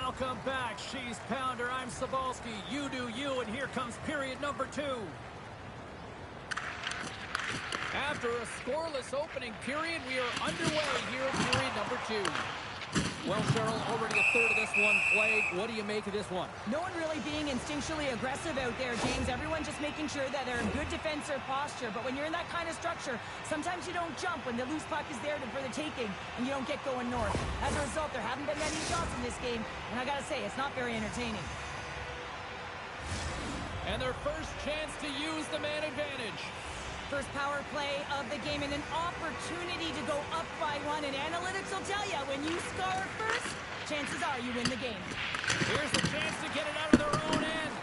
Welcome back, She's Pounder. I'm Sabalski. You do you, and here comes period number 2. After a scoreless opening period, we are underway here in period number 2. Well, Cheryl, already a third of this one played. What do you make of this one? No one really being instinctually aggressive out there, James. Everyone just making sure that they're in good defensive posture. But when you're in that kind of structure, sometimes you don't jump when the loose puck is there for the taking, and you don't get going north. As a result, there haven't been many shots in this game, and I gotta say, it's not very entertaining. And their first chance to use the man advantage. First power play of the game and an opportunity to go up by 1. And analytics will tell you, when you score first, chances are you win the game. Here's the chance to get it out of their own end.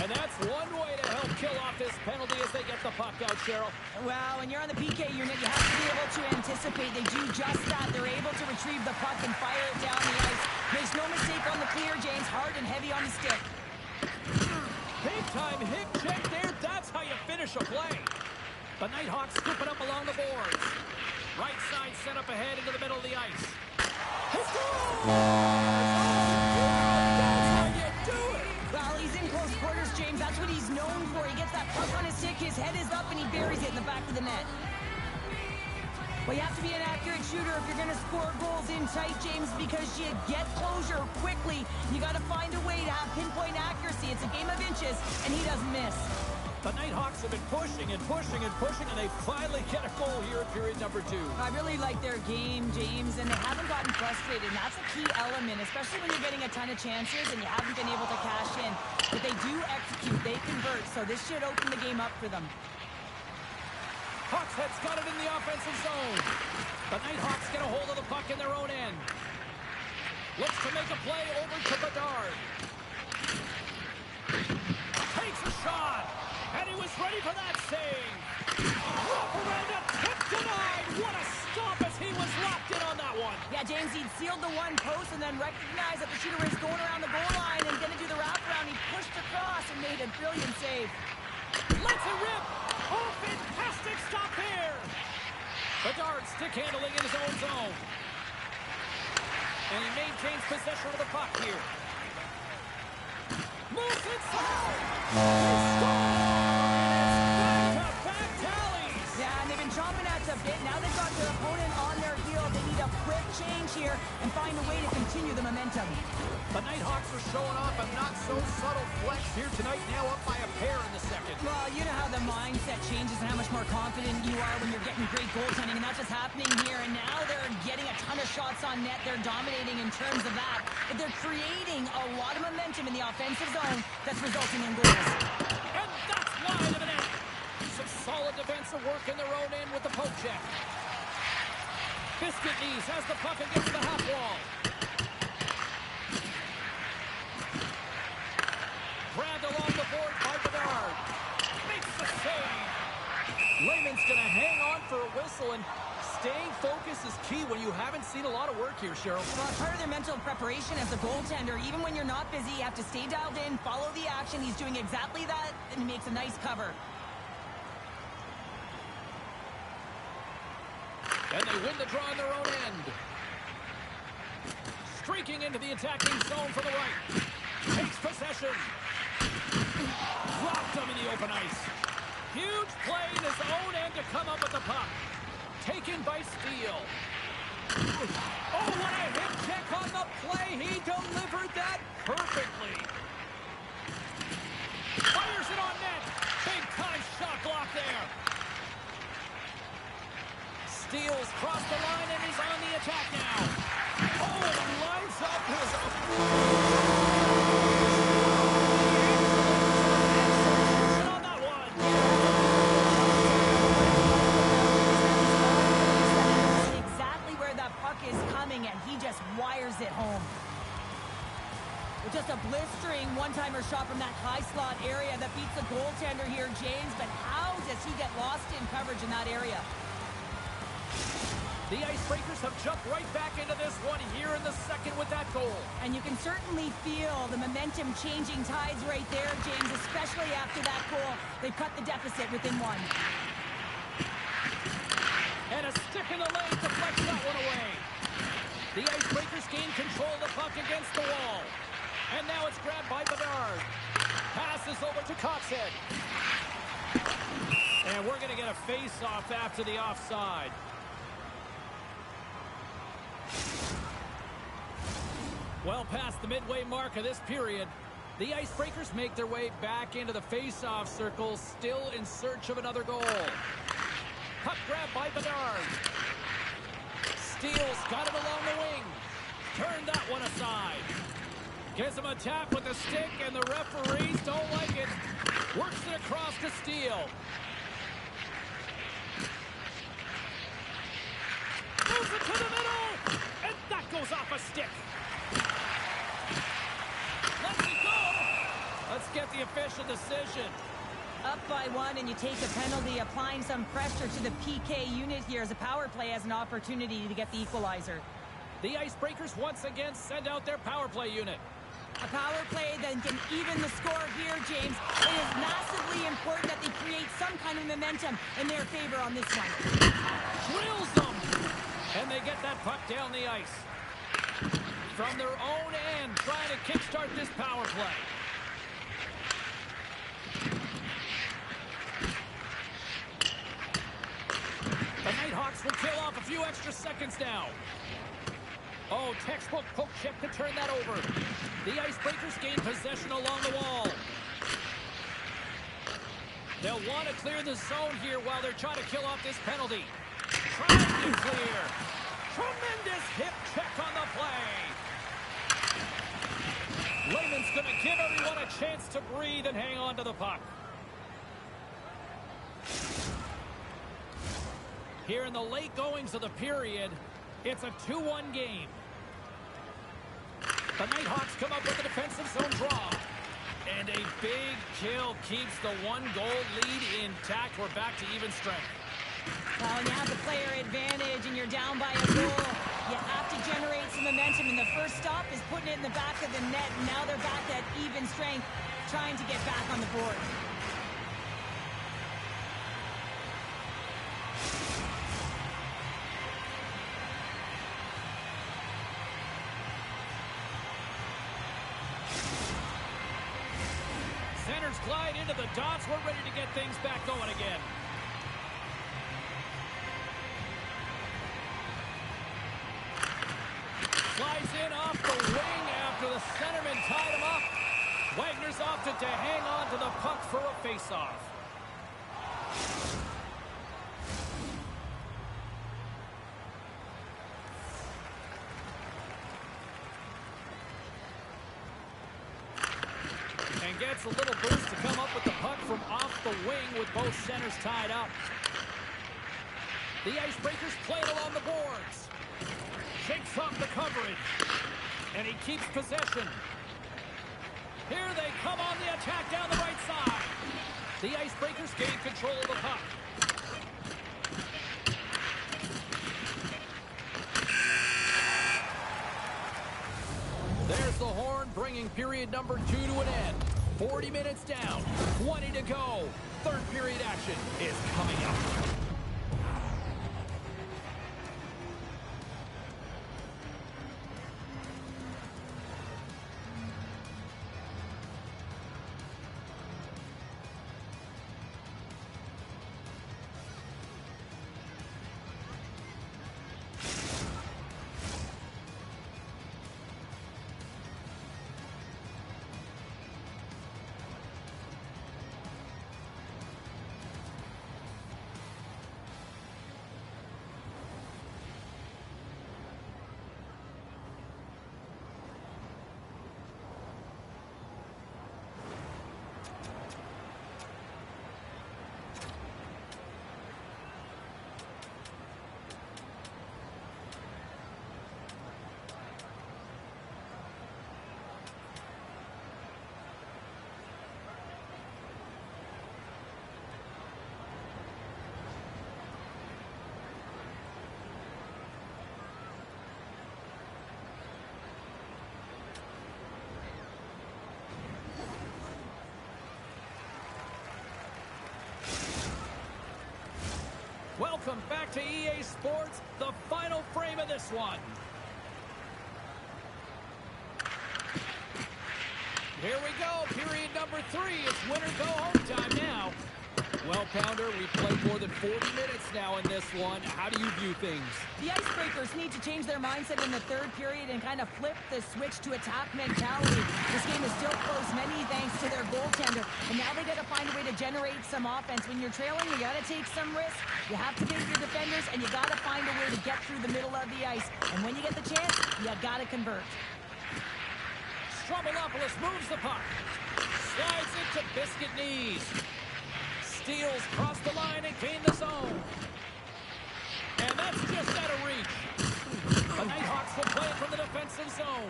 And that's one way to help kill off this penalty as they get the puck out, Cheryl. Well, when you're on the PK unit, you have to be able to anticipate. They do just that. They're able to retrieve the puck and fire it down the ice. Makes no mistake on the clear, James. Hard and heavy on the stick. Big time hip check there. That's how you finish a play. The Nighthawks scooping up along the boards. Right side set up ahead into the middle of the ice. That's how you do it. Well, he's in close quarters, James. That's what he's known for. He gets that puck on his stick, his head is up, and he buries it in the back of the net. Well, you have to be an accurate shooter if you're going to score goals in tight, James, because you get closure quickly. You got to find a way to have pinpoint accuracy. It's a game of inches, and he doesn't miss. The Nighthawks have been pushing and pushing and pushing, and they finally get a goal here in period number 2. I really like their game, James, and they haven't gotten frustrated, and that's a key element, especially when you're getting a ton of chances and you haven't been able to cash in. But they do execute, they convert, so this should open the game up for them. Hawkshead's got it in the offensive zone. The Nighthawks get a hold of the puck in their own end. Looks to make a play over to Bedard. Takes a shot. And he was ready for that save. Wrap around a tip denied. What a stop as he was locked in on that one. Yeah, James, he'd sealed the one post and then recognized that the shooter was going around the goal line and going to do the wraparound. He pushed across and made a brilliant save. Lets it rip. Oh, fantastic stop here. Bedard stick handling in his own zone. And he maintains possession of the puck here. Moves inside. Back-to-back tallies. Yeah, and they've been chomping at the bit. Now they've got their opponent on their heel. They need a quick change here and find a way to continue the momentum. The Nighthawks are showing off a not-so-subtle flex here tonight, now up by a pair in the second. Well, you know how the mindset changes and how much more confident you are when you're getting great goaltending, and that's what's happening here. And now they're getting a ton of shots on net. They're dominating in terms of that, but they're creating a lot of momentum in the offensive zone that's resulting in goals. And that's wide of the net. Some solid defensive work in their own end with the poke check. Biscuit Knees has the puck against the half wall. Grabbed along the board by Bedard. Makes the save. Lehman's going to hang on for a whistle, and staying focused is key when you haven't seen a lot of work here, Cheryl. Well, it's part of their mental preparation as a goaltender. Even when you're not busy, you have to stay dialed in, follow the action. He's doing exactly that, and he makes a nice cover. And they win the draw in their own end. Streaking into the attacking zone from the right. Takes possession. Dropped him in the open ice. Huge play in his own end to come up with the puck. Taken by Steele. Oh, what a hip check on the play. He delivered that perfectly. Fires it on net. Big time shot block there. Steele's crossed the line and he's on the attack now. Oh, and lines up his... on that one. Exactly where that puck is coming, and he just wires it home. With just a blistering one-timer shot from that high slot area that beats the goaltender here, James. But how does he get lost in coverage in that area? The Icebreakers have jumped right back into this one here in the second with that goal. And you can certainly feel the momentum changing tides right there, James, especially after that goal. They cut the deficit within one. And a stick in the lane deflects that one away. The Icebreakers gain control of the puck against the wall. And now it's grabbed by Bedard. Passes over to Coxhead. And we're going to get a face-off after the offside. Well past the midway mark of this period, the Icebreakers make their way back into the face-off circle, still in search of another goal. Puck grab by Bedard. Steele's got it along the wing. Turn that one aside. Gives him a tap with the stick, and the referees don't like it. Works it across to Steele. Moves it to the middle, and that goes off a stick. Let's it go. Let's get the official decision. Up by 1, and you take a penalty, applying some pressure to the PK unit here as a power play has an opportunity to get the equalizer. The Icebreakers once again send out their power play unit. A power play that can even the score here, James. It is massively important that they create some kind of momentum in their favor on this one. Drills them, and they get that puck down the ice. From their own end, trying to kickstart this power play. The Nighthawks will kill off a few extra seconds now. Oh, textbook poke check to turn that over. The Icebreakers gain possession along the wall. They'll want to clear the zone here while they're trying to kill off this penalty. Trying to clear. Tremendous hip check on the play. Lehman's going to give everyone a chance to breathe and hang on to the puck. Here in the late goings of the period, it's a 2-1 game. The Nighthawks come up with a defensive zone draw. And a big kill keeps the 1-goal lead intact. We're back to even strength. Well, when you have the player advantage and you're down by a goal, you have to generate some momentum. And the first stop is putting it in the back of the net. And now they're back at even strength, trying to get back on the board. Centers glide into the dots. We're ready to get things back going again. Flies in off the wing after the centerman tied him up. Wagner's opted to hang on to the puck for a face-off. And gets a little boost to come up with the puck from off the wing with both centers tied up. The Icebreakers play it along the boards. Shakes off the coverage. And he keeps possession. Here they come on the attack down the right side. The Icebreakers gain control of the puck. There's the horn, bringing period number 2 to an end. 40 minutes down, 20 to go. Third period action is coming up. Welcome back to EA Sports, the final frame of this one. Here we go, period number 3. It's winner go home time now. Well, Pounder, we've played more than 40 minutes now in this one. How do you view things? The Icebreakers need to change their mindset in the third period and kind of flip the switch to attack mentality. This game is still close, many thanks to their goaltender. And now they got to find a way to generate some offense. When you're trailing, you got to take some risks. You have to beat your defenders, and you got to find a way to get through the middle of the ice. And when you get the chance, you got to convert. Strombolopoulos moves the puck. Slides into biscuit knees. Steals across the line and gain the zone. And that's just out of reach. The Nighthawks will play it from the defensive zone.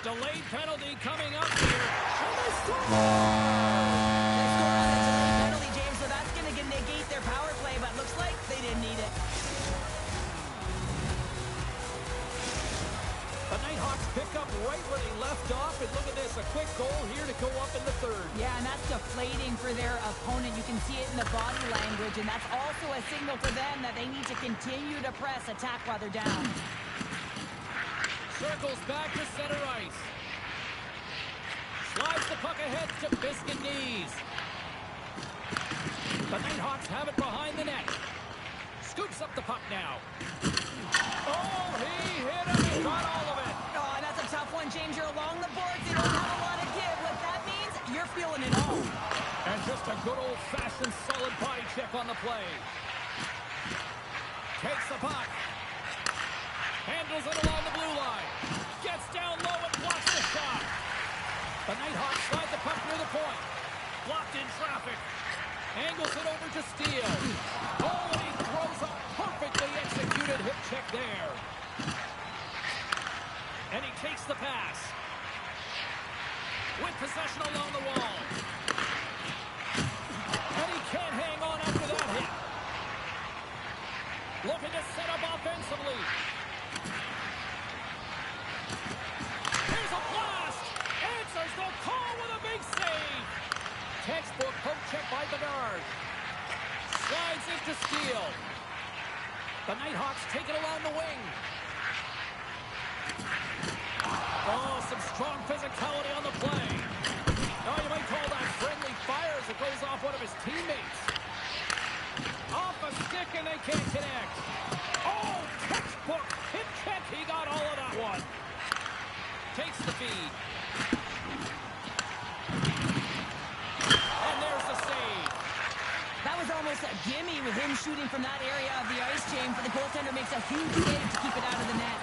Delayed penalty coming up here. And they score! They score on a delayed penalty, James, so that's going to negate their power play, but looks like they didn't need it. The Nighthawks pick up right where they left off, and look at this, a quick goal here to go up in the third. Yeah, and that's deflating for their opponent. You can see it in the body language, and that's also a signal to them that they need to continue to press attack while they're down. Circles back to center ice. Slides the puck ahead to biscuit knees. The Nighthawks have it behind the net. Scoops up the puck now. Oh, he hit him. He got all of it. Oh, and that's a tough one, James. You're along the boards. You don't have a lot of give. What that means, you're feeling it all. And just a good old-fashioned solid body check on the play. Takes the puck. Handles it along the blue line. Gets down low and blocks the shot. The Nighthawks slide the puck near the point. Blocked in traffic. Angles it over to Steele. Oh, and he throws a perfectly executed hip check there. And he takes the pass. With possession along the wall. And he can't hang on after that hit. Looking to set up offensively. Here's a blast. Answers the call with a big save. Textbook poke check by Bedard. Slides into Steele. The Nighthawks take it along the wing. Oh, some strong physicality on the play. Oh, you might call that friendly fire as it goes off one of his teammates. Off a stick and they can't connect. Oh, textbook hip check. He got all of that one. Takes the feed. And there's the save. That was almost a gimme with him shooting from that area of the ice, James, but the goaltender makes a huge save to keep it out of the net.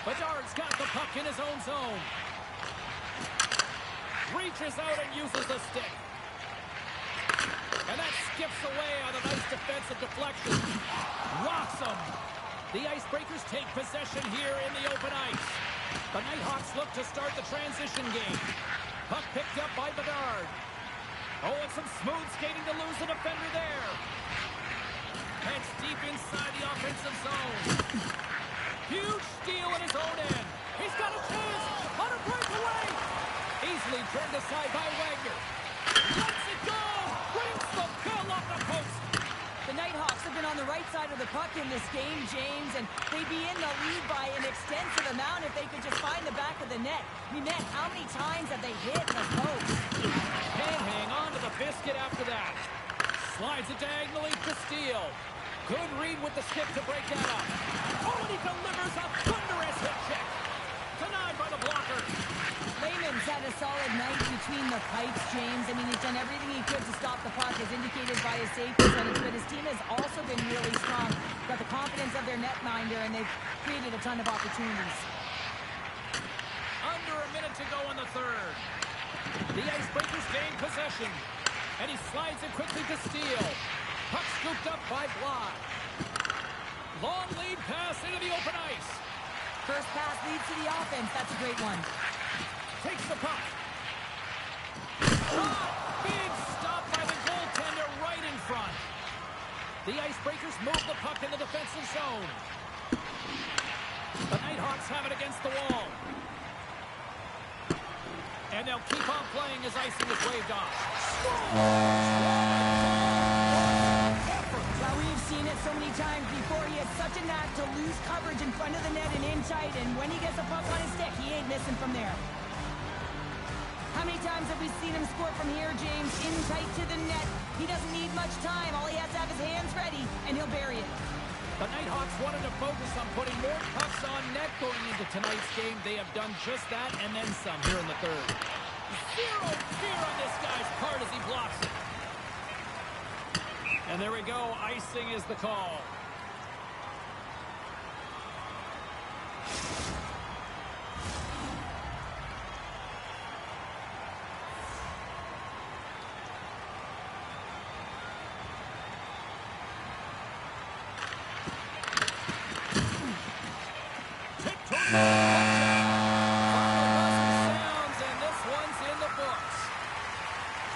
Bedard's got the puck in his own zone. Reaches out and uses the stick. And that skips away on a nice defensive deflection. Rocks him. The Icebreakers take possession here in the open ice. The Nighthawks look to start the transition game. Puck picked up by Bedard. Oh, and some smooth skating to lose the defender there. Heads deep inside the offensive zone. Huge steal in his own end. He's got a chance on a breakaway. Easily turned aside by Wagner. Lets it go. Brings the bill off the post. The Nighthawks have been on the right side of the puck in this game, James, and they'd be in the lead by an extensive amount if they could just find the back of the net. I mean, how many times have they hit the post? Can't hang on to the biscuit after that. Slides it diagonally to Steele. Good read with the stick to break that up. Oh, and he delivers a thunderous hit check. Denied by the blocker. Lehman's had a solid night between the pipes, James. I mean, he's done everything he could to stop the puck, as indicated by his save percentage, but his team has also been really strong. Got the confidence of their netminder, and they've created a ton of opportunities. Under a minute to go in the third. The Icebreakers gain possession. And he slides it quickly to Steele. Puck scooped up by Bly. Long lead pass into the open ice. First pass leads to the offense. That's a great one. Takes the puck. Big stop by the goaltender right in front. The Icebreakers move the puck in the defensive zone. The Nighthawks have it against the wall. And they'll keep on playing as icing is waved off. Well, we've seen it it so many times before. He has such a knack to lose coverage in front of the net and in tight, and when he gets a puck on his stick, he ain't missing from there. How many times have we seen him score from here, James? In tight to the net. He doesn't need much time. All he has to have his hands ready, and he'll bury it. The Nighthawks wanted to focus on putting more pucks on net going into tonight's game. They have done just that and then some here in the third. Zero fear on this guy's part as he blocks it. And there we go. Icing is the call.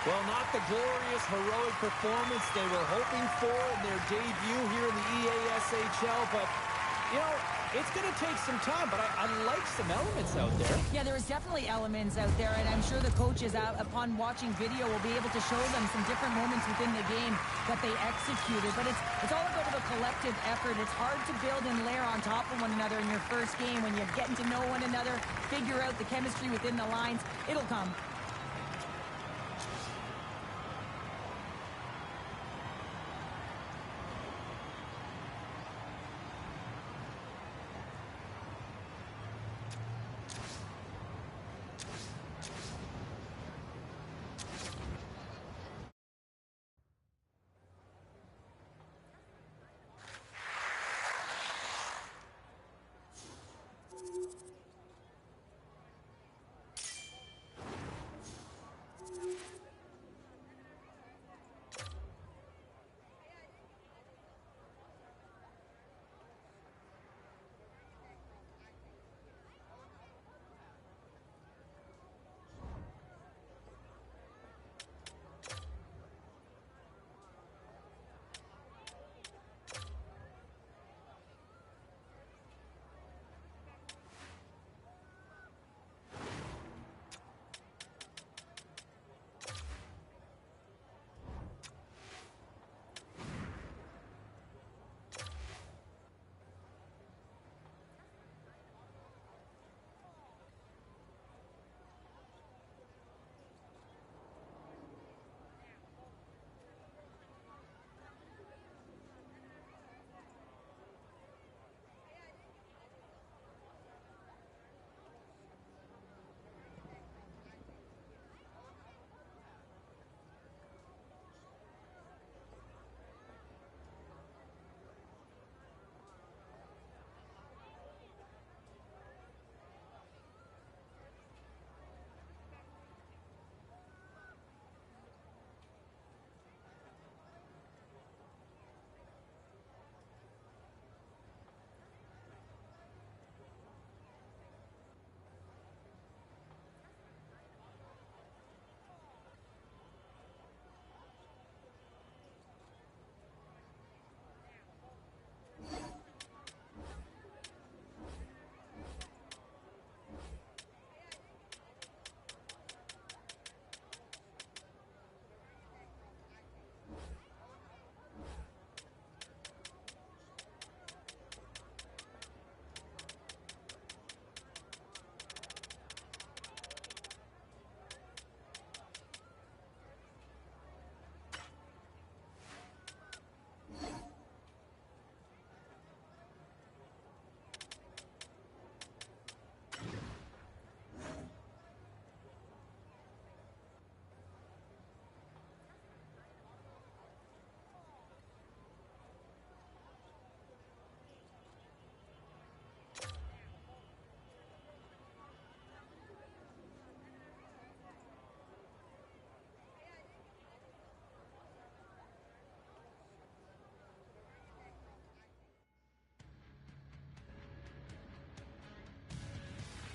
Well, not the glorious, heroic performance they were hoping for in their debut here in the EASHL, but, you know, it's going to take some time, but I like some elements out there. Yeah, there is definitely elements out there, and I'm sure the coaches, upon watching video, will be able to show them some different moments within the game that they executed, but it's all about a collective effort. It's hard to build and layer on top of one another in your first game when you're getting to know one another, figure out the chemistry within the lines. It'll come.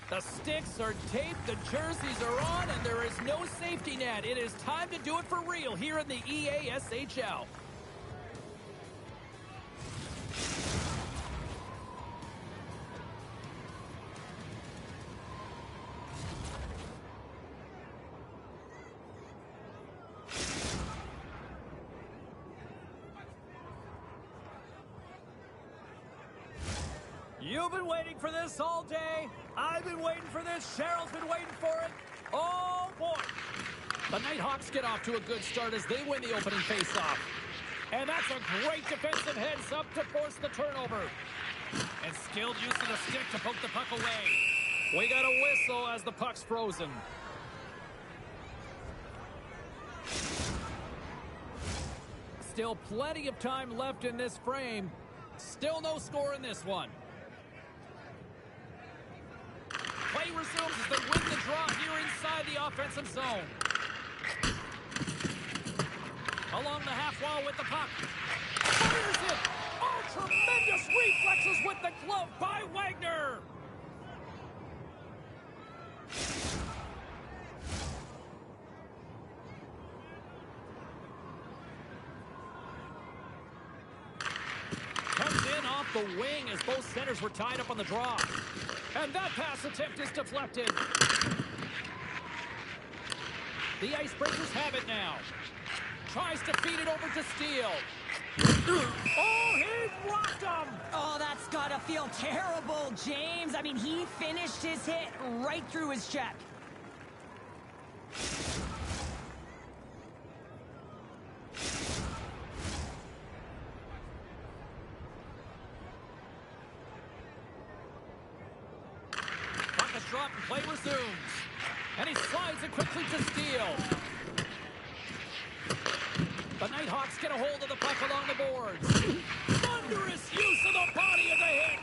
The sticks are taped, the jerseys are on, and there is no safety net. It is time to do it for real here in the EASHL. You've been waiting for this all day. I've been waiting for this. Cheryl's been waiting for it. Oh, boy. The Nighthawks get off to a good start as they win the opening faceoff. And that's a great defensive heads-up to force the turnover. And skilled use of the stick to poke the puck away. We got a whistle as the puck's frozen. Still plenty of time left in this frame. Still no score in this one. Play resumes as they win the draw here inside the offensive zone. Along the half wall with the puck. Fires it! Oh, tremendous reflexes with the glove by Wagner! Comes in off the wing as both centers were tied up on the draw. And that pass attempt is deflected. The Icebreakers have it now. Tries to feed it over to Steele. Oh, he rocked him! Oh, that's gotta feel terrible, James. I mean, he finished his hit right through his check. Puck is dropped and play resumes. And he slides it quickly to Steele. The Nighthawks get a hold of the puck along the boards. Thunderous use of the body of the hit.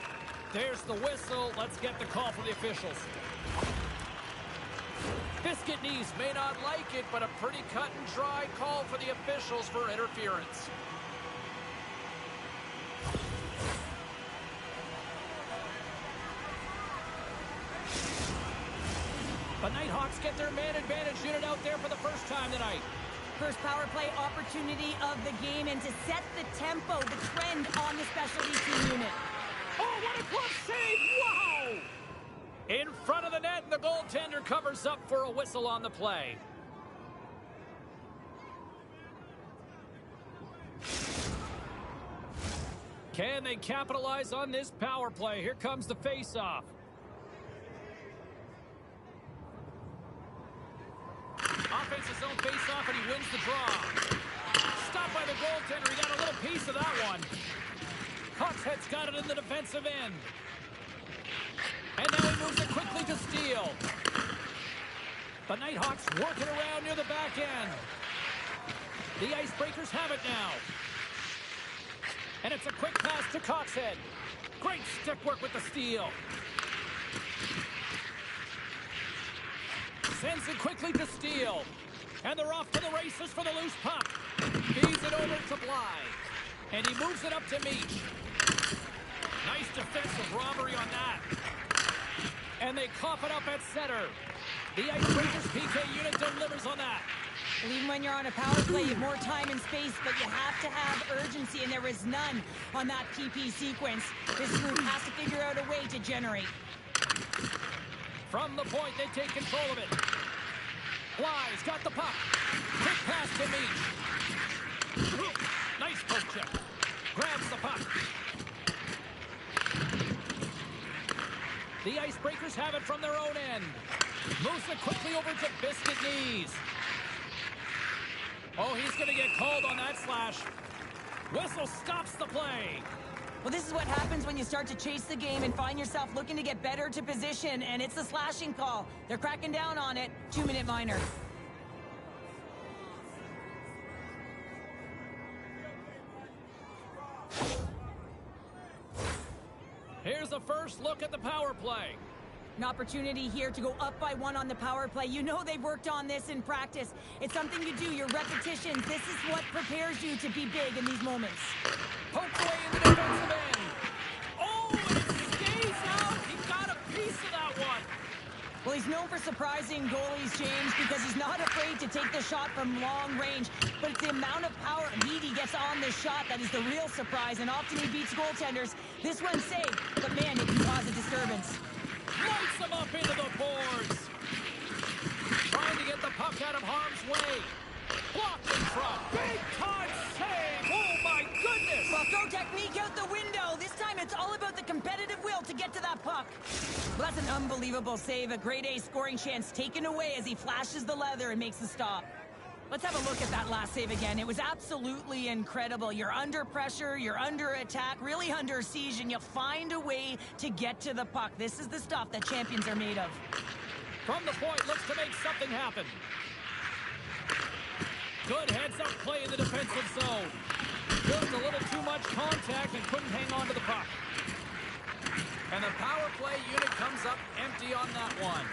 There's the whistle. Let's get the call from the officials. Biscuit Knees may not like it, but a pretty cut and dry call for the officials for interference. The Nighthawks get their man advantage unit out there for the first time tonight. First power play opportunity of the game, and to set the tempo, the trend on the specialty team unit. Oh, what a glove save! Wow! In front of the net, and the goaltender covers up for a whistle on the play. Can they capitalize on this power play? Here comes the face-off. Offensive zone face-off, and he wins the draw. Stopped by the goaltender. He got a little piece of that one. Coxhead's got it in the defensive end. And now he moves it quickly to Steele. The Nighthawks working around near the back end. The Icebreakers have it now. And it's a quick pass to Coxhead. Great stick work with the steal. Sends it quickly to Steele. And they're off to the races for the loose puck. Feeds it over to Bly. And he moves it up to Meach. Nice defensive robbery on that. And they cough it up at center. The Icebreakers PK unit delivers on that. Well, even when you're on a power play, you have more time and space, but you have to have urgency, and there was none on that PP sequence. This group has to figure out a way to generate. From the point, they take control of it. Bly's got the puck. Quick pass to Meach. Nice poke check. Grabs the puck. The Icebreakers have it from their own end. Moves it quickly over to Biscuit Knees. Oh, he's going to get called on that slash. Whistle stops the play. Well, this is what happens when you start to chase the game and find yourself looking to get better to position, and it's a slashing call. They're cracking down on it. 2-minute minor. Here's a first look at the power play. An opportunity here to go up by 1 on the power play. You know they've worked on this in practice. It's something you do, your repetitions. This is what prepares you to be big in these moments. Poked away in the defensive end. Oh, and it stays out. He got a piece of that one. Well, he's known for surprising goalies, James, because he's not afraid to take the shot from long range. But it's the amount of power and heat he gets on this shot that is the real surprise. And often he beats goaltenders. This one's safe, but man, it can cause a disturbance. Lights him up into the boards. Trying to get the puck out of harm's way. Blocked in front. Big time save. Oh, my goodness. Well, throw technique out the window. This time it's all about the competitive will to get get to that puck. Well, that's an unbelievable save. A grade A scoring chance taken away as he flashes the leather and makes the stop. Let's have a look at that last save again. It was absolutely incredible. You're under pressure, you're under attack, really under siege, and you find a way to get to the puck. This is the stuff that champions are made of. From the point, looks to make something happen. Good heads-up play in the defensive zone. Just a little too much contact and couldn't hang on to the puck. And the power play unit comes up empty on that one.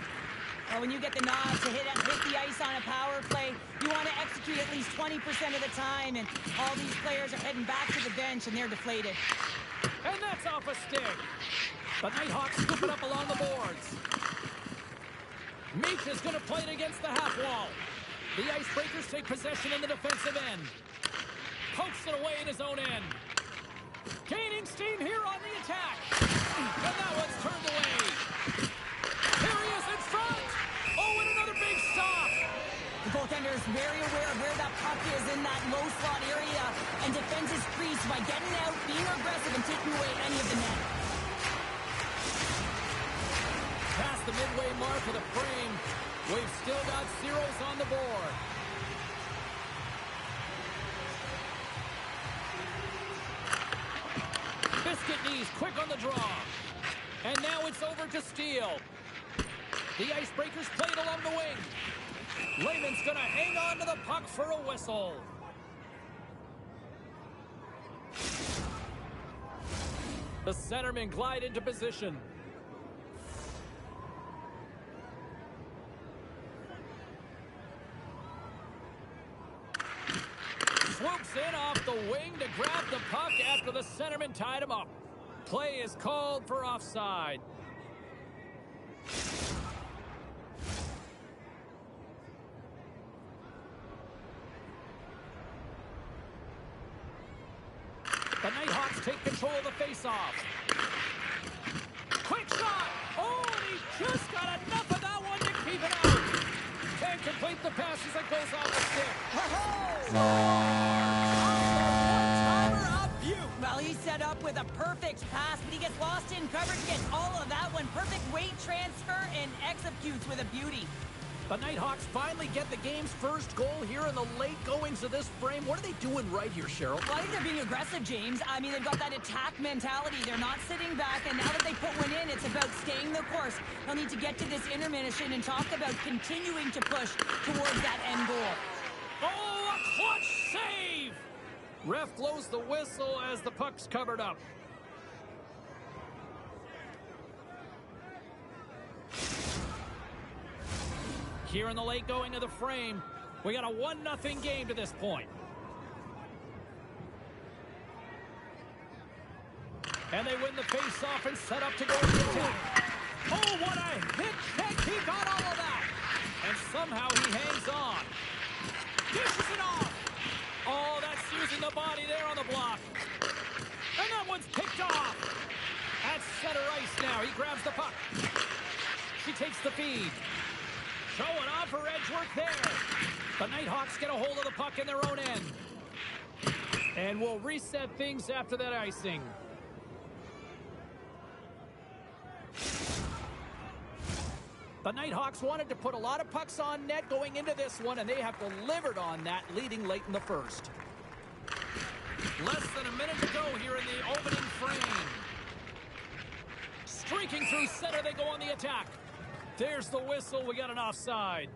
Well, when you get the nod to hit the ice on a power play, you want to execute at least 20% of the time, and all these players are heading back to the bench, and they're deflated. And that's off a stick. The Nighthawks scoop it up along the boards. Meach is going to play it against the half wall. The Icebreakers take possession in the defensive end. Pokes it away in his own end. Gaining steam here on the attack. And that one's turned away. Here he is in front. Oh, and another big stop. The goaltender is very aware of where that puck is in that low slot area and defends his crease by getting out, being aggressive, and taking away any of the net. Past the midway mark of the frame, we've still got zeros on the board. Biscuit knees quick on the draw. And now it's over to Steele. The Icebreakers play it along the wing. Lehman's going to hang on to the puck for a whistle. The centermen glide into position. Swoops in off the wing to grab the puck after the centerman tied him up. Play is called for offside. The Nighthawks take control of the faceoff. Quick shot! Oh, and he just got enough of that one to keep it out. Can't complete the pass as it goes off the stick. Timer of Butte. Well, he's set up with a perfect pass, but he gets lost in coverage, gets all of that one. Perfect weight transfer and executes with a beauty. The Nighthawks finally get the game's first goal here in the late goings of this frame. What are they doing right here, Cheryl? Well, I think they're being aggressive, James. I mean, they've got that attack mentality. They're not sitting back, and now that they put one in, it's about staying the course. They'll need to get to this intermission and talk about continuing to push towards that end goal. Oh, a clutch save! Ref blows the whistle as the puck's covered up. Here in the late going of the frame, we got a 1-0 game to this point. And they win the face-off and set up to go to the attack. Oh, what a hit check! He got all of that! And somehow he hangs on. Dishes it off! Oh, that's using the body there on the block. And that one's picked off! At center ice now, he grabs the puck. She takes the feed. Showing off her edge work there. The Nighthawks get a hold of the puck in their own end. And we'll reset things after that icing. The Nighthawks wanted to put a lot of pucks on net going into this one, and they have delivered on that, leading late in the first. Less than a minute to go here in the opening frame. Streaking through center, they go on the attack. There's the whistle. We got an offside.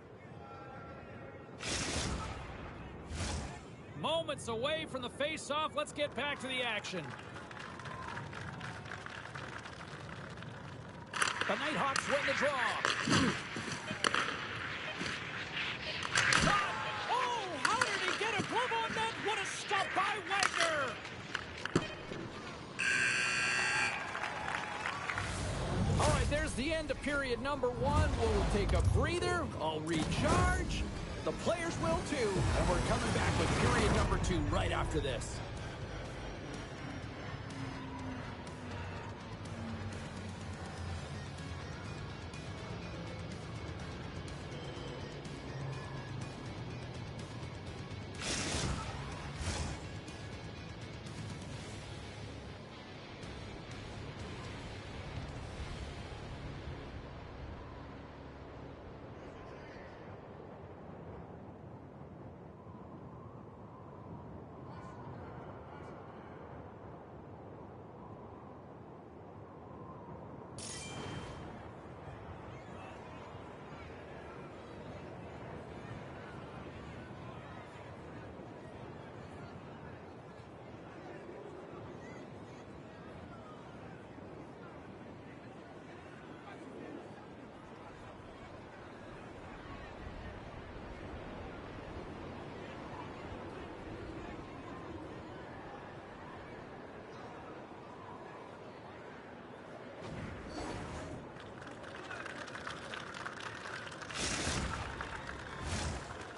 Moments away from the face-off. Let's get back to the action. The Nighthawks win the draw. Shot! Oh, how did he get a glove on that? What a stop by Wagner! All right, there's the end of period number 1. We'll take a breather. I'll recharge. The players will too. And we're coming back with period number 2 right after this.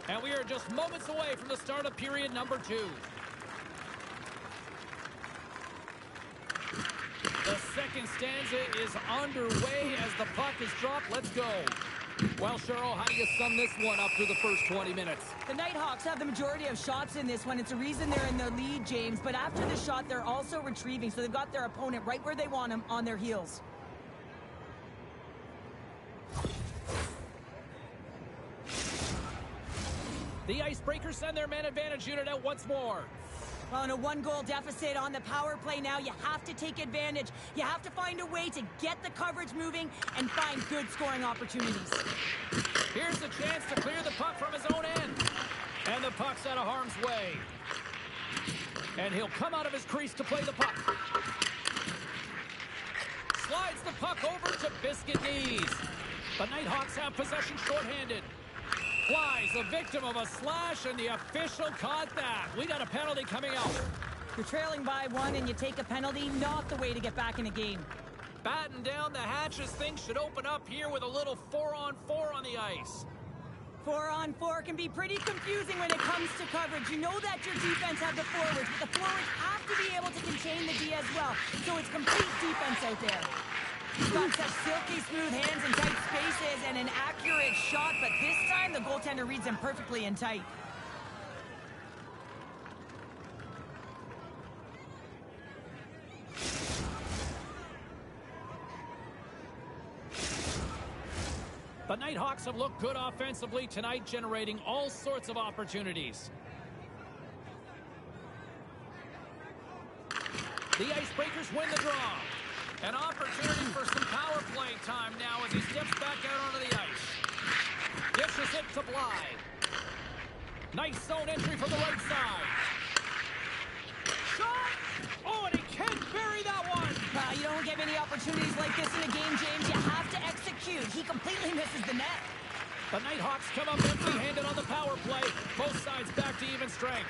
And we are just moments away from the start of period number 2. The second stanza is underway as the puck is dropped. Let's go. Well, Cheryl, how do you sum this one up through the first 20 minutes? The Nighthawks have the majority of shots in this one. It's a reason they're in the lead, James. But after the shot, they're also retrieving. So they've got their opponent right where they want him, on their heels. The Icebreakers send their man advantage unit out once more. Well, in a one-goal deficit on the power play now, you have to take advantage. You have to find a way to get the coverage moving and find good scoring opportunities. Here's the chance to clear the puck from his own end. And the puck's out of harm's way. And he'll come out of his crease to play the puck. Slides the puck over to Biscuit Knees. The Nighthawks have possession shorthanded. Flies, the victim of a slash, and the official caught that. We got a penalty coming out. You're trailing by 1 and you take a penalty, not the way to get back in a game. Batten down the hatches. Things should open up here with a little 4-on-4 on the ice. 4-on-4 can be pretty confusing when it comes to coverage. You know that your defense have the forwards, but the forwards have to be able to contain the D as well. So it's complete defense out there. He's got such silky smooth hands in tight spaces and an accurate shot, but this time the goaltender reads him perfectly in tight. The Nighthawks have looked good offensively tonight, generating all sorts of opportunities. The Icebreakers win the draw. An opportunity for some power play time now as he steps back out onto the ice. Dishes it to Bly. Nice zone entry from the right side. Shot! Oh, and he can't bury that one! You don't get many opportunities like this in a game, James. You have to execute. He completely misses the net. The Nighthawks come up empty-handed on the power play. Both sides back to even strength.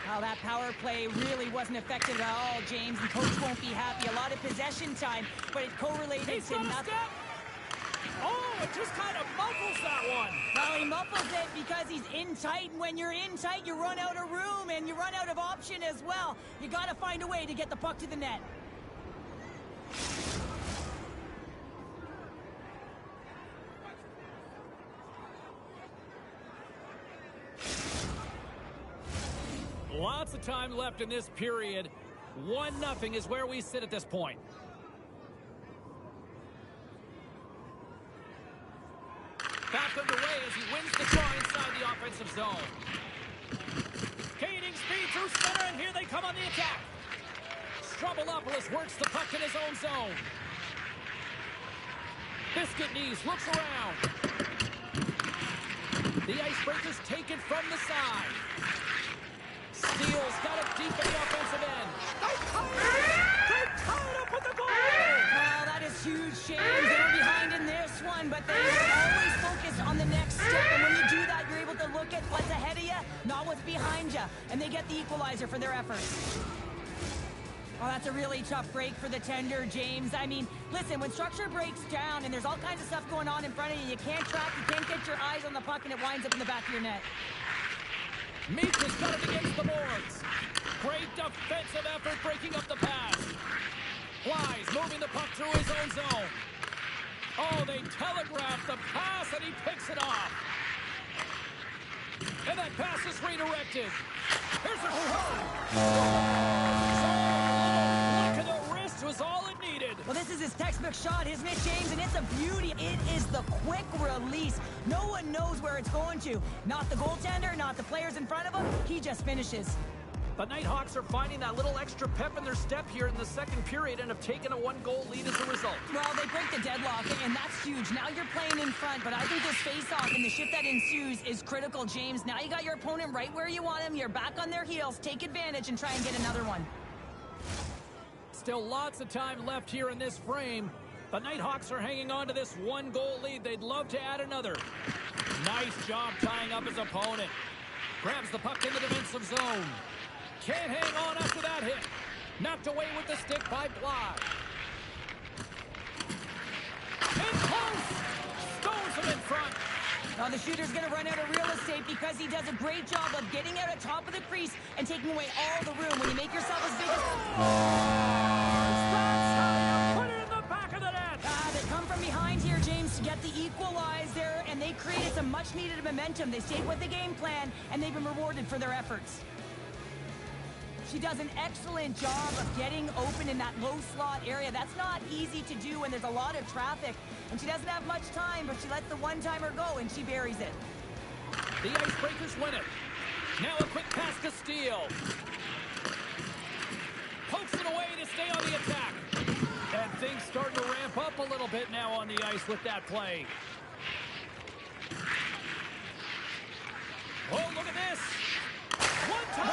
Well, that power play really wasn't effective at all, James, and coach won't be happy. A lot of possession time, but it correlated He's to got a nothing. step! Oh, it just kind of muffles that one. Well, he muffles it because he's in tight, and when you're in tight, you run out of room, and you run out of option as well. You got to find a way to get the puck to the net. Lots of time left in this period. 1-0 is where we sit at this point. Back underway as he wins the draw inside the offensive zone. Gaining speed through center, and here they come on the attack. Stroumboulopoulos works the puck in his own zone. Biscuit Knees looks around. The Icebreakers take it from the side. Steele's got it deep in the offensive end. They tie it up with the goal! Well, that is huge, James. They were behind in this one, but they always focus on the next step. And when you do that, you're able to look at what's ahead of you, not what's behind you. And they get the equalizer for their efforts. Oh, that's a really tough break for the tender, James. I mean, listen, when structure breaks down and there's all kinds of stuff going on in front of you, you can't track, you can't get your eyes on the puck, and it winds up in the back of your net. Meek has got it against the boards. Great defensive effort breaking up the pass. Flies moving the puck through his own zone. Oh, they telegraph the pass and he picks it off. And that pass is redirected. Here's a shot. Look at the wrist was all it needed. Well, this is his textbook shot, isn't it, James? And it's a beauty. It is the quick release. No one knows where it's going to. Not the goaltender, not the players in front of him. He just finishes. The Nighthawks are finding that little extra pep in their step here in the second period and have taken a 1-goal lead as a result. Well, they break the deadlock, and that's huge. Now you're playing in front, but I think this face-off and the shift that ensues is critical, James. Now you got your opponent right where you want him. You're back on their heels. Take advantage and try and get another one. Still lots of time left here in this frame. The Nighthawks are hanging on to this 1-goal lead. They'd love to add another. Nice job tying up his opponent. Grabs the puck in the defensive zone. Can't hang on after that hit. Knocked away with the stick by Bly. In close. Stones him in front. Now the shooter's going to run out of real estate because he does a great job of getting out at top of the crease and taking away all the room. When you make yourself as big as... That's how you put it in the back of the net. They come from behind here, James, to get the equalizer, and they created some much-needed momentum. They stayed with the game plan, and they've been rewarded for their efforts. She does an excellent job of getting open in that low slot area. That's not easy to do when there's a lot of traffic. And she doesn't have much time, but she lets the one-timer go, and she buries it. The Icebreakers win it. Now a quick pass to Steele. Pokes it away to stay on the attack. And things starting to ramp up a little bit now on the ice with that play. Oh, look at this. One time.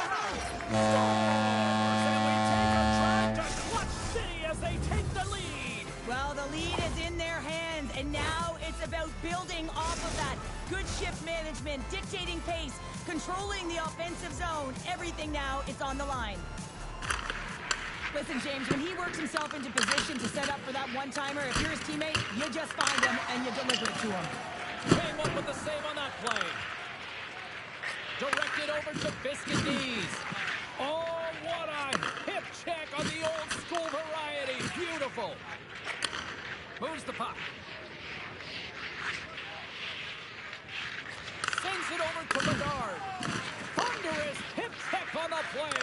And we take a drive to Clutch City as they take the lead. Well, the lead is in their hands, and now it's about building off of that. Good shift management, dictating pace, controlling the offensive zone. Everything now is on the line. Listen, James, when he works himself into position to set up for that one-timer, if you're his teammate, you just find him and you deliver it to him. Came up with the save on that play. Directed over to Biscuit Knees. Oh, what a hip check on the old school variety. Beautiful. Moves the puck. Sends it over to Bedard. Thunderous hip check on the play.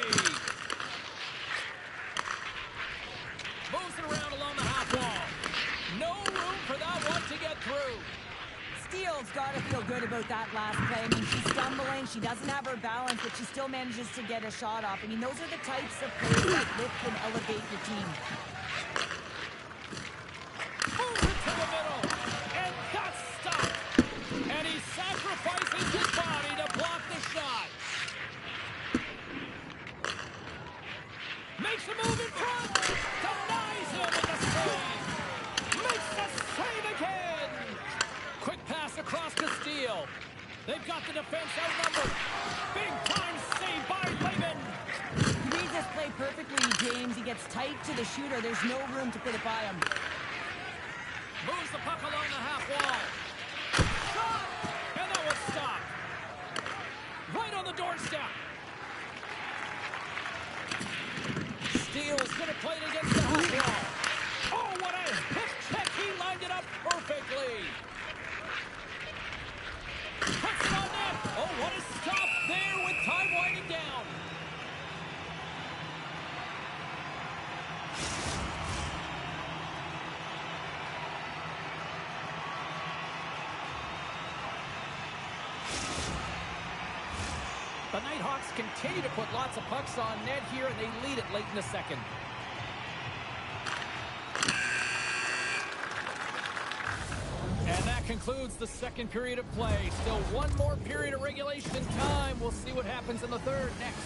Moves it around along the half wall. No room for that one to get through. Steele's got to feel good about that last play. I mean, she's stumbling. She doesn't have her balance, but she still manages to get a shot off. I mean, those are the types of plays that lift and elevate your team. Moves it to the middle. And that's stopped. And he sacrifices his body to block the shot. Makes a move in front. Denies him with the save. Makes the save again. Quick pass across to Steele. They've got the defense outnumbered. Big time save by Lehman. He reads this play perfectly, James. He gets tight to the shooter. There's no room to put it by him. Moves the puck along the half wall. Shot! And that was stopped. Right on the doorstep. Steele's going to play it against the half wall. Oh, what a hip check. He lined it up perfectly. Puts it on net. Oh, what a stop there with time winding down. The Nighthawks continue to put lots of pucks on net here, and they lead it late in the second. And that concludes the second period of play. Still one more period of regulation time. We'll see what happens in the third next.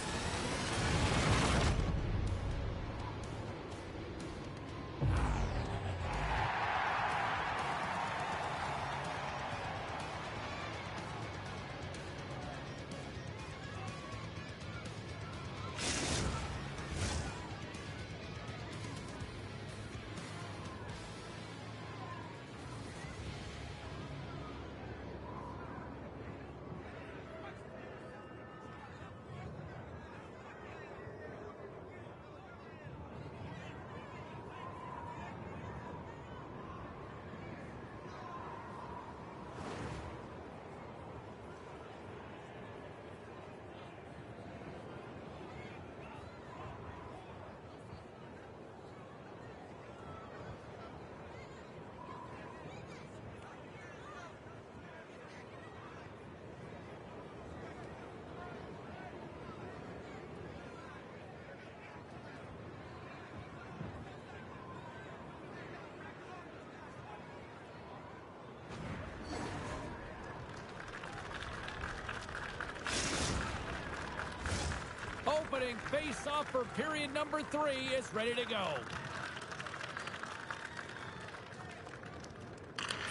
Opening face-off for period number 3 is ready to go.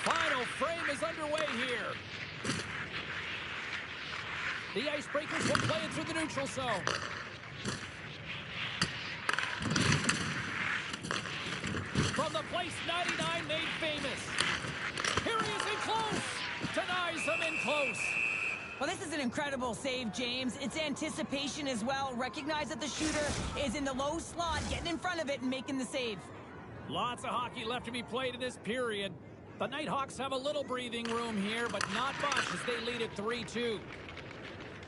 Final frame is underway here. The Icebreakers will play it through the neutral zone. From the place 99 made famous. Here he is in close. Denied ties him in close. Well, this is an incredible save, James. It's anticipation as well. Recognize that the shooter is in the low slot, getting in front of it and making the save. Lots of hockey left to be played in this period. The Nighthawks have a little breathing room here, but not much as they lead at 3-2.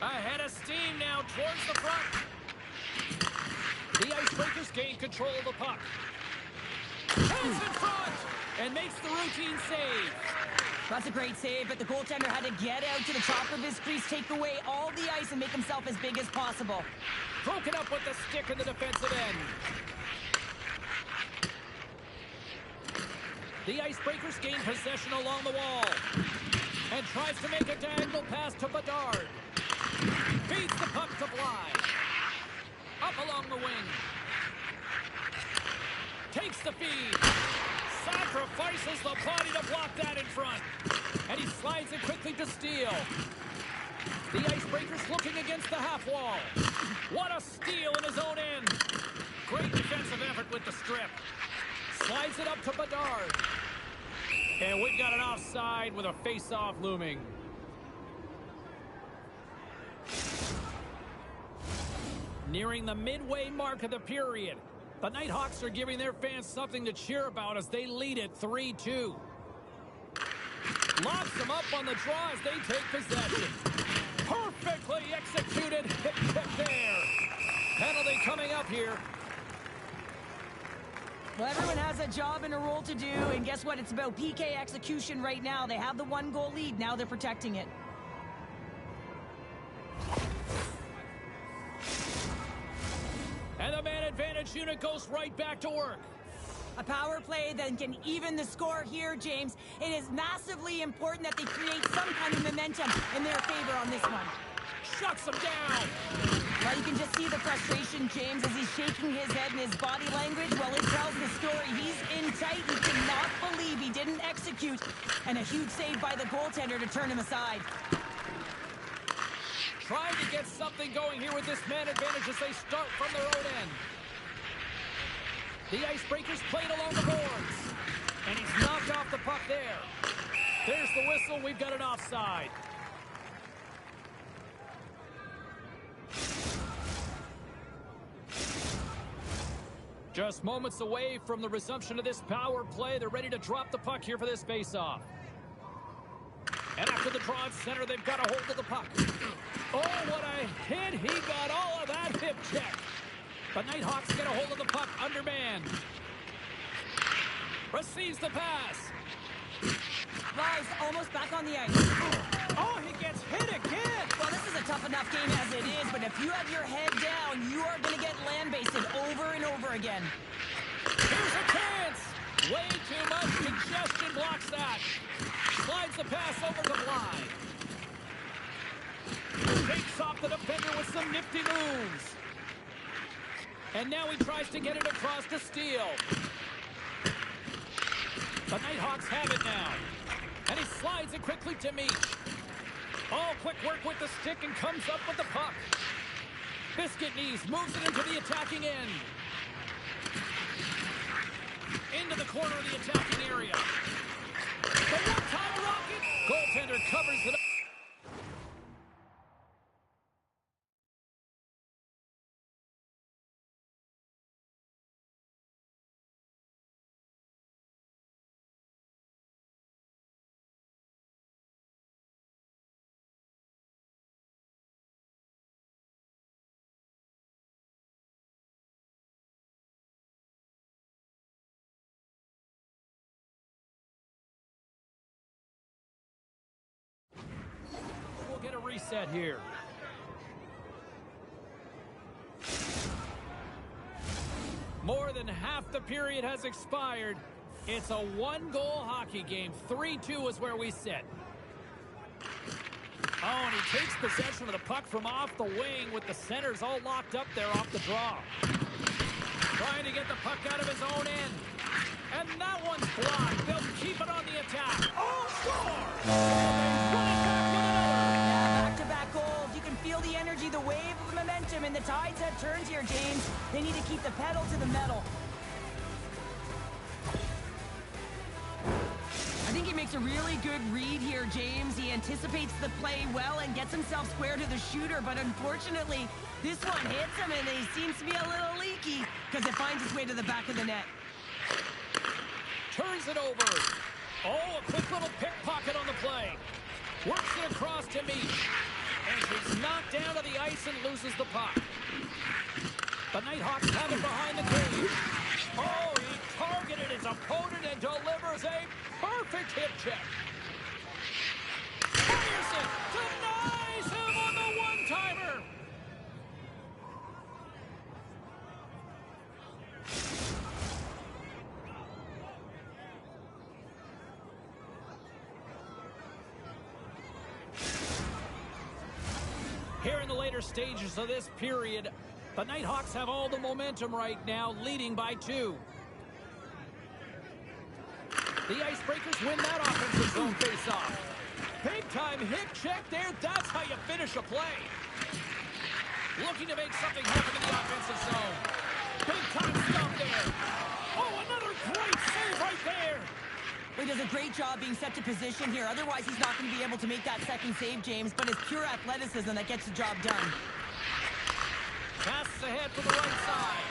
Ahead of steam now towards the front. The Icebreakers gain control of the puck. Heads in front and makes the routine save. That's a great save, but the goaltender had to get out to the top of his crease, take away all the ice, and make himself as big as possible. Broken up with the stick in the defensive end. The Icebreakers gain possession along the wall and tries to make a diagonal pass to Bedard. Feeds the puck to Bly. Up along the wing. Takes the feed. Sacrifices the body to block that in front. And he slides it quickly to Steele. The Icebreakers looking against the half wall. What a steal in his own end. Great defensive effort with the strip. Slides it up to Bedard. And we've got an offside with a face-off looming. Nearing the midway mark of the period. The Nighthawks are giving their fans something to cheer about as they lead it 3-2. Locks them up on the draw as they take possession. Perfectly executed hit check there. Penalty coming up here. Well, everyone has a job and a role to do, and guess what? It's about PK execution right now. They have the 1-goal lead. Now they're protecting it. And the man advantage unit goes right back to work. A power play that can even the score here, James. It is massively important that they create some kind of momentum in their favor on this one. Shuts them down. Well, you can just see the frustration, James, as he's shaking his head and his body language. Well, it tells the story. He's in tight. He cannot believe he didn't execute. And a huge save by the goaltender to turn him aside. Trying to get something going here with this man advantage as they start from their own end. The Icebreakers played along the boards. And he's knocked off the puck there. There's the whistle. We've got an offside. Just moments away from the resumption of this power play. They're ready to drop the puck here for this face-off. And after the draw at center, they've got a hold of the puck. Oh, what a hit. He got all of that hip check. The Nighthawks get a hold of the puck undermanned. Receives the pass. Lives almost back on the ice. Oh, he gets hit again. Well, this is a tough enough game as it is, but if you have your head down, you are going to get land-basted over and over again. Here's a chance. Way too much congestion blocks that. Slides the pass over to Bly. Takes off the defender with some nifty moves. And now he tries to get it across to Steele. The Nighthawks have it now. And he slides it quickly to Meach. Oh, quick work with the stick and comes up with the puck. Biscuit knees, moves it into the attacking end. Into the corner of the attacking area. The one-time rocket. Goaltender covers it up. Get a reset here. More than half the period has expired. It's a one-goal hockey game. 3-2 is where we sit. Oh, and he takes possession of the puck from off the wing with the centers all locked up there off the draw. Trying to get the puck out of his own end. And that one's blocked. They'll keep it on the attack. Oh, score! Back-to-back goals. You can feel the energy, the wave of momentum, and the tides have turned here, James. They need to keep the pedal to the metal. I think he makes makes a really good read here, James. He anticipates the play well and gets himself square to the shooter, but unfortunately, this one hits him and he seems to be a little leaky because it finds its way to the back of the net. Turns it over. Oh, a quick little pickpocket on the play. Works it across to me. And he's knocked down to the ice and loses the puck. The Nighthawks have it behind the cage. Oh, he targeted his opponent and delivers a perfect hip check. Fires it. Denies him on the one-timer. Here in the later stages of this period, the Nighthawks have all the momentum right now, leading by 2. The Icebreakers win that offensive zone face-off. Big-time hip check there. That's how you finish a play. Looking to make something happen in the offensive zone. Big-time stop there. Oh, another great save right there. He does a great job being set to position here. Otherwise, he's not going to be able to make that second save, James. But it's pure athleticism that gets the job done. Passes ahead for the right side.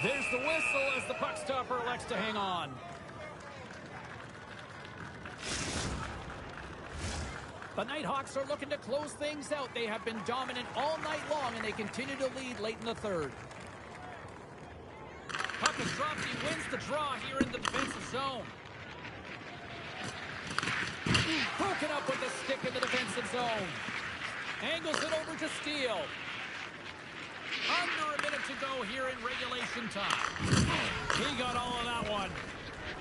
There's the whistle as the puck stopper elects to hang on. The Nighthawks are looking to close things out. They have been dominant all night long, and they continue to lead late in the third. Puck is dropped. He wins the draw here in the defensive zone. Broken up with the stick in the defensive zone. Angles it over to Steele. Under a minute to go here in regulation time. He got all of that one.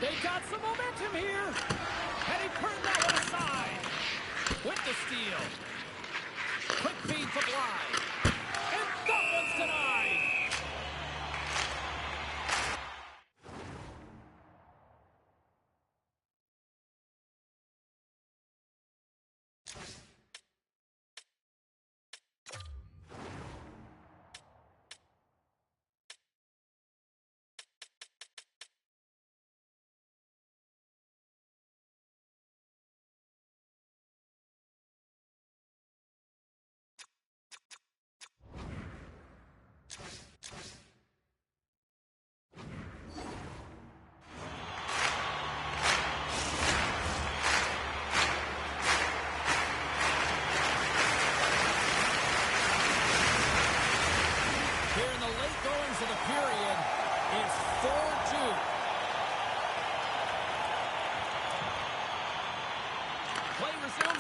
They got some momentum here. And he turned that one aside. With the steal. Quick feed to Bly. And that one's denied.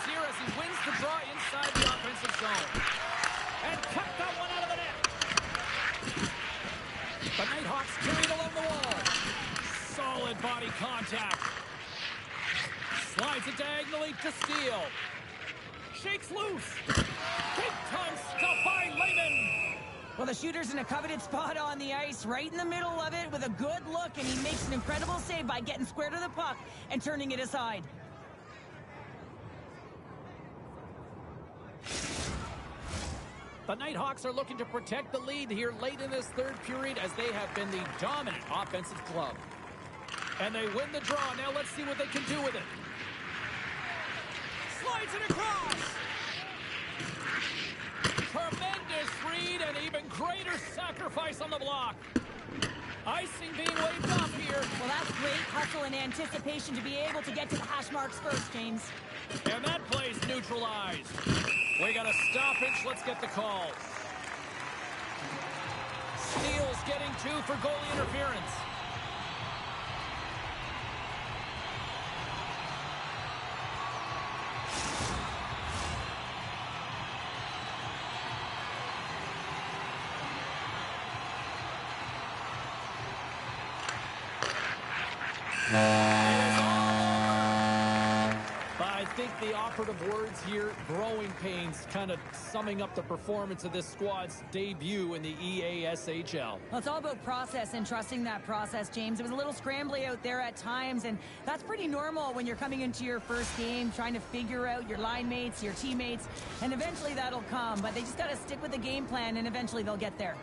Here as he wins the draw inside the offensive zone. And kept that one out of the net. The Nighthawks carried along the wall. Solid body contact. Slides it diagonally to Steele. Shakes loose. Big time stuff by Lehman. Well, the shooter's in a coveted spot on the ice, right in the middle of it with a good look, and he makes an incredible save by getting square to the puck and turning it aside. The Nighthawks are looking to protect the lead here late in this third period as they have been the dominant offensive club. And they win the draw. Now let's see what they can do with it. Slides it across. Tremendous read and even greater sacrifice on the block. Icing being waved off here. Well, that's great hustle and anticipation to be able to get to the hash marks first, James. And that play's neutralized. We got a stoppage. Let's get the call. Steele's getting 2 for goalie interference. I think the operative words here, growing pains, kind of summing up the performance of this squad's debut in the EASHL. Well, it's all about process and trusting that process, James. It was a little scrambly out there at times, and that's pretty normal when you're coming into your first game, trying to figure out your line mates, your teammates, and eventually that'll come. But they just got to stick with the game plan, and eventually they'll get there.